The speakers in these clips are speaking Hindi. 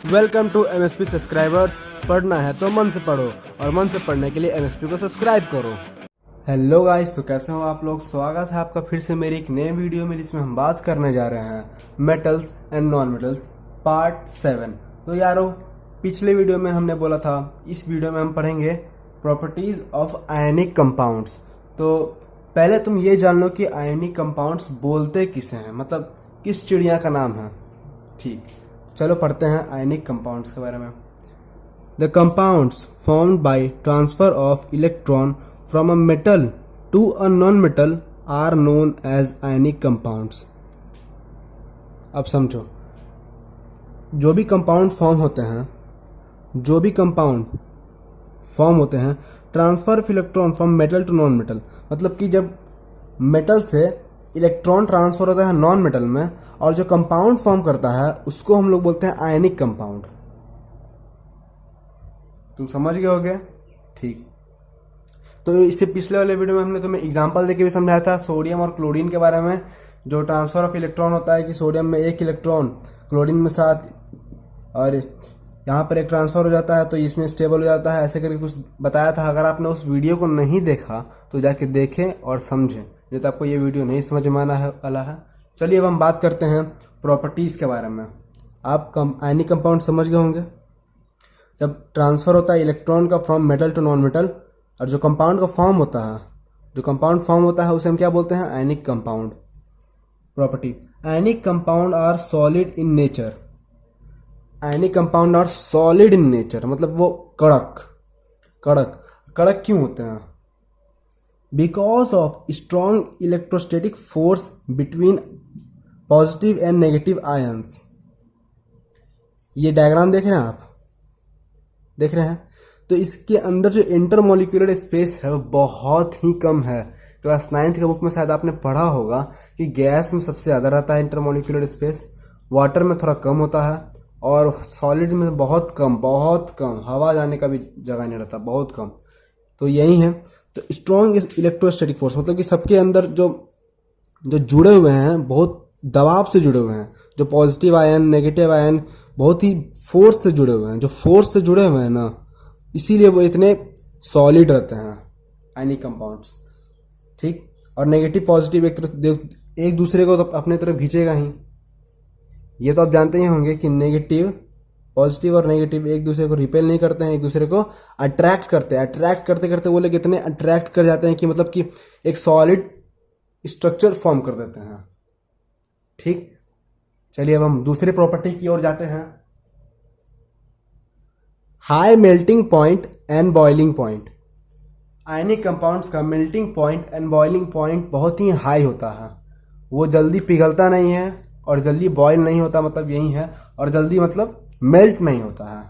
Welcome to MSP subscribers. पढ़ना है तो मन से पढ़ो और मन से पढ़ने के लिए एमएसपी को सब्सक्राइब करो। हेलो गाइस, तो कैसे हो आप लोग। स्वागत है आपका फिर से मेरी एक नए वीडियो में, जिसमें हम बात करने जा रहे हैं metals and non metals part 7। तो यारो, पिछले वीडियो में हमने बोला था इस वीडियो में हम पढ़ेंगे प्रॉपर्टीज ऑफ आयनिक कंपाउंड्स। तो पहले तुम ये जान लो कि आयनिक कंपाउंड्स बोलते किसे हैं, मतलब किस चिड़िया का नाम है। ठीक, चलो पढ़ते हैं आयनिक कंपाउंड्स के बारे में। The compounds formed by transfer of electron from a metal to a non metal are known as ionic compounds. अब समझो, जो भी कंपाउंड फॉर्म होते हैं transfer of electron from metal to non metal, मतलब कि जब मेटल से इलेक्ट्रॉन ट्रांसफर होता है नॉन मेटल में, और जो कंपाउंड फॉर्म करता है उसको हम लोग बोलते हैं आयनिक कंपाउंड। तुम समझ गए होगे। ठीक, तो इससे पिछले वाले वीडियो में हमने तुम्हें एग्जांपल देके भी समझाया था सोडियम और क्लोरीन के बारे में। जो ट्रांसफर ऑफ इलेक्ट्रॉन होता है कि सोडियम में 1 इलेक्ट्रॉन, क्लोरीन में 7, और यहाँ पर एक ट्रांसफर हो जाता है तो इसमें स्टेबल हो जाता है, ऐसे करके कुछ बताया था। अगर आपने उस वीडियो को नहीं देखा तो जाके देखें और समझें, नहीं तो आपको ये वीडियो नहीं समझ में आना है वाला है। चलिए अब हम बात करते हैं प्रॉपर्टीज के बारे में। आप आयनिक कंपाउंड समझ गए होंगे। जब ट्रांसफर होता है इलेक्ट्रॉन का from metal to non metal, और जो कंपाउंड फॉर्म होता है उसे हम क्या बोलते हैं, ionic compound. Property, ionic compound are solid in nature. Ionic compound are solid in nature मतलब वो कड़क क्यों होते हैं, because of strong electrostatic force between positive and negative ions. ये डायग्राम देख रहे हैं आप, देख रहे हैं। तो इसके अंदर जो इंटरमोलिक्यूलर स्पेस है वो बहुत ही कम है। क्लास 9th के बुक में शायद आपने पढ़ा होगा कि गैस में सबसे ज़्यादा रहता है इंटरमोलिक्यूलर स्पेस, वाटर में थोड़ा कम होता है, और सॉलिड में बहुत कम, हवा जाने का भी जगह नहीं रहता, बहुत कम। तो यही है। तो स्ट्रॉन्ग इलेक्ट्रोस्टैटिक फोर्स मतलब कि सबके अंदर जो जुड़े हुए हैं, बहुत दबाव से जुड़े हुए हैं। जो पॉजिटिव आयन, नेगेटिव आयन बहुत ही फोर्स से जुड़े हुए हैं। जो फोर्स से जुड़े हुए हैं ना, इसीलिए वो इतने सॉलिड रहते हैं आयनिक कंपाउंड्स। ठीक, और नेगेटिव पॉजिटिव एक दूसरे को तो अपने तरफ खींचेगा ही। ये तो आप जानते ही होंगे कि पॉजिटिव और नेगेटिव एक दूसरे को रिपेल नहीं करते हैं, एक दूसरे को अट्रैक्ट करते हैं। अट्रैक्ट करते करते वो लोग इतने अट्रैक्ट कर जाते हैं कि मतलब कि एक सॉलिड स्ट्रक्चर फॉर्म कर देते हैं। ठीक, चलिए अब हम दूसरे प्रॉपर्टी की ओर जाते हैं। High melting point and boiling point. Ionic compounds का melting point and boiling point बहुत ही हाई होता है। वो जल्दी पिघलता नहीं है और जल्दी बॉयल नहीं होता, मतलब यही है, और जल्दी मतलब मेल्ट नहीं होता है।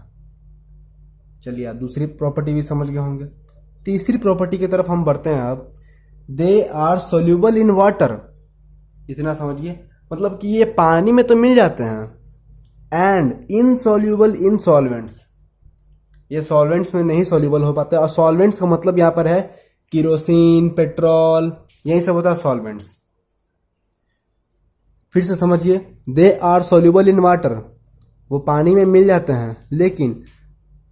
चलिए आप दूसरी प्रॉपर्टी भी समझ गए होंगे। तीसरी प्रॉपर्टी की तरफ हम बढ़ते हैं अब। They are soluble in water. इतना समझिए, मतलब कि ये पानी में तो मिल जाते हैं, एंड इनसॉल्यूबल इन सॉल्वेंट्स। ये सॉल्वेंट्स में नहीं सॉल्यूबल हो पाते। और सॉल्वेंट्स का मतलब यहां पर है केरोसिन, पेट्रोल, यही सब होता है सॉल्वेंट्स। फिर से समझिए, they are soluble in water, वो पानी में मिल जाते हैं, लेकिन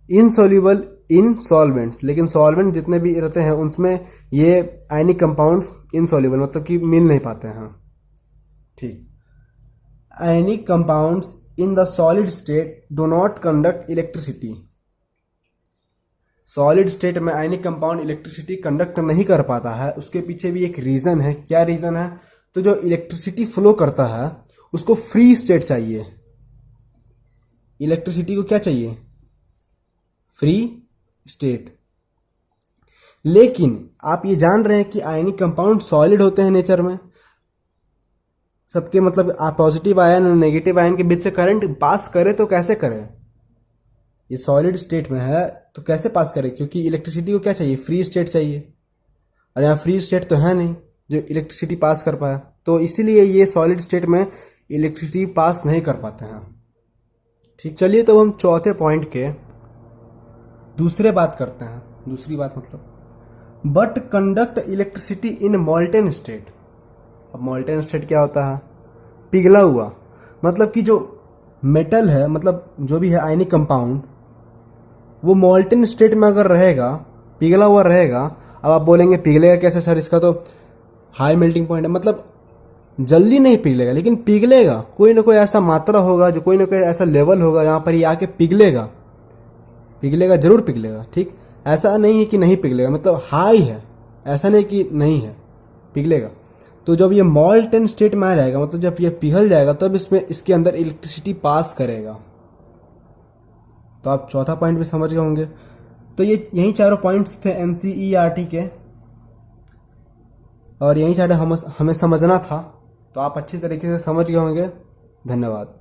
इनसॉल्यूबल इन सॉल्वेंट्स, लेकिन सॉल्वेंट जितने भी रहते हैं उनमें ये आयनिक कंपाउंड्स इनसॉल्यूबल मतलब कि मिल नहीं पाते हैं। ठीक, ionic compounds in the solid state do not conduct electricity. Solid state में आयनिक कंपाउंड इलेक्ट्रिसिटी कंडक्ट नहीं कर पाता है। उसके पीछे भी एक रीजन है। क्या रीजन है? तो जो इलेक्ट्रिसिटी फ्लो करता है उसको फ्री स्टेट चाहिए। इलेक्ट्रिसिटी को क्या चाहिए? Free state. लेकिन आप ये जान रहे हैं कि आयनिक कंपाउंड सॉलिड होते हैं नेचर में। सबके मतलब आप पॉजिटिव आयन और नेगेटिव आयन के बीच से करंट पास करे तो कैसे करे? ये सॉलिड स्टेट में है तो कैसे पास करे? क्योंकि इलेक्ट्रिसिटी को क्या चाहिए? फ्री स्टेट चाहिए, और यहाँ फ्री स्टेट तो है नहीं जो इलेक्ट्रिसिटी पास कर पाया। तो इसीलिए ये सॉलिड स्टेट में इलेक्ट्रिसिटी पास नहीं कर पाते हैं। ठीक, चलिए तो हम चौथे पॉइंट के दूसरी बात करते हैं। दूसरी बात मतलब but conduct electricity in molten state. अब मोल्टेन स्टेट क्या होता है? पिघला हुआ, मतलब कि जो मेटल है, मतलब जो भी है आयनिक कंपाउंड, वो मॉल्टन स्टेट में अगर रहेगा, पिघला हुआ रहेगा। अब आप बोलेंगे पिघलेगा कैसे सर, इसका तो हाई मेल्टिंग पॉइंट है। मतलब जल्दी नहीं पिघलेगा, लेकिन पिघलेगा। कोई ना कोई ऐसा मात्रा होगा, जो कोई ना कोई ऐसा लेवल होगा जहां पर ये आके पिघलेगा। पिघलेगा, जरूर पिघलेगा। ठीक, ऐसा नहीं है कि नहीं पिघलेगा, मतलब हाई है, ऐसा नहीं कि नहीं है, पिघलेगा। तो जब ये मॉल्टन स्टेट में आ जाएगा, मतलब जब ये पिघल जाएगा, तब इसमें इसके अंदर इलेक्ट्रिसिटी पास करेगा। तो आप चौथा पॉइंट भी समझ गए होंगे। तो ये यही चारों पॉइंट्स थे एनसीईआरटी के, और यही चारों हमें समझना था। तो आप अच्छी तरीके से समझ गए होंगे। धन्यवाद।